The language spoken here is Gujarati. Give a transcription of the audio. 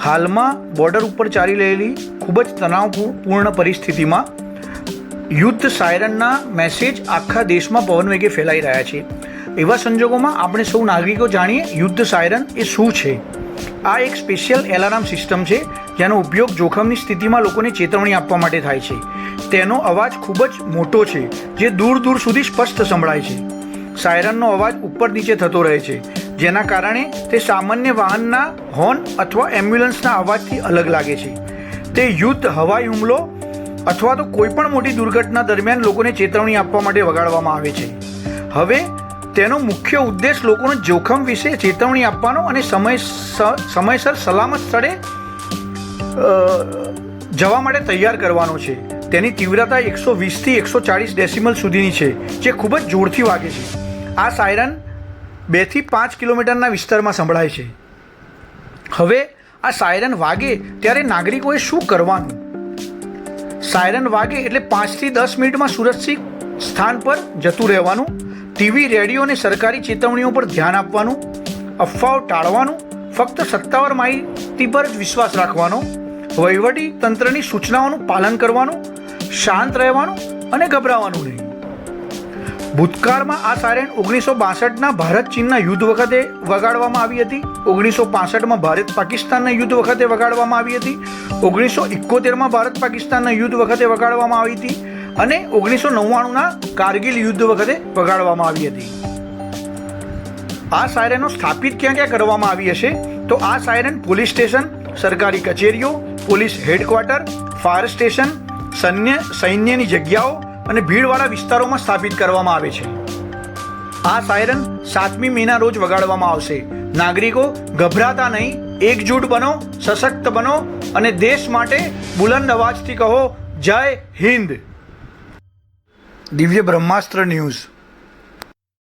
હાલમાં બોર્ડર ઉપર ચાલી રહેલી ખૂબ જ તણાવપૂર્ણ પરિસ્થિતિમાં યુદ્ધ સાયરનના મેસેજ આખા દેશમાં પવન વેગે ફેલાઈ રહ્યા છે. એવા સંજોગોમાં આપણે સૌ નાગરિકો જાણીએ યુદ્ધ સાયરન એ શું છે. આ એક સ્પેશિયલ એલાર્મ સિસ્ટમ છે જેનો ઉપયોગ જોખમની સ્થિતિમાં લોકોને ચેતવણી આપવા માટે થાય છે. તેનો અવાજ ખૂબ જ મોટો છે જે દૂર દૂર સુધી સ્પષ્ટ સંભળાય છે. સાયરનનો અવાજ ઉપર નીચે થતો રહે છે જેના કારણે તે સામાન્ય વાહનના હોર્ન અથવા એમ્બ્યુલન્સના અવાજથી અલગ લાગે છે. તે યુદ્ધ, હવાઈ હુમલો અથવા તો કોઈ પણ મોટી દુર્ઘટના દરમિયાન લોકોને ચેતવણી આપવા માટે વગાડવામાં આવે છે. હવે તેનો મુખ્ય ઉદ્દેશ લોકોને જોખમ વિશે ચેતવણી આપવાનો અને સમયસર સલામત સ્થળે જવા માટે તૈયાર કરવાનો છે. તેની તીવ્રતા 120થી 140 ડેસિબલ સુધીની છે જે ખૂબ જ જોરથી વાગે છે. આ સાયરન 2 થી 5 કિલોમીટરના વિસ્તારમાં સંભળાય છે. હવે આ સાયરન વાગે ત્યારે નાગરિકોએ શું કરવાનું? સાયરન વાગે એટલે 5 થી 10 મિનિટમાં સુરક્ષિત સ્થાન પર જતું રહેવાનું. ટીવી, રેડિયો અને સરકારી ચેતવણીઓ પર ધ્યાન આપવાનું. અફવાઓ ટાળવાનું. ફક્ત સત્તાવાર માહિતી પર જ વિશ્વાસ રાખવાનો. વહીવટી તંત્રની સૂચનાઓનું પાલન કરવાનું. શાંત રહેવાનું અને ગભરાવાનું નહીં. ભૂતકાળમાં આ સાયરન 1962ના ભારત ચીનના યુદ્ધ વખતે વગાડવામાં આવી હતી. 1965માં ભારત પાકિસ્તાનના યુદ્ધ વખતે વગાડવામાં આવી હતી. 1971માં ભારત પાકિસ્તાનના યુદ્ધ વખતે વગાડવામાં આવી હતી અને 1999ના કારગિલ યુદ્ધ વખતે વગાડવામાં આવી હતી. આ સાયરનો સ્થાપિત ક્યાં ક્યાં કરવામાં આવી હશે? તો આ સાયરન પોલીસ સ્ટેશન, સરકારી કચેરીઓ, પોલીસ હેડક્વાર્ટર, ફાયર સ્ટેશન, સૈન્યની જગ્યાઓ અને ભીડવાળા વિસ્તારોમાં સ્થાપિત કરવામાં આવે છે. આ સાયરન 7મી મેના રોજ વગાડવામાં આવશે. નાગરિકો ગભરાતા નહીં, એકજૂટ બનો, સશક્ત બનો અને દેશ માટે બુલંદ અવાજથી કહો જય હિન્દ. દિવ્ય બ્રહ્માસ્ત્ર ન્યૂઝ.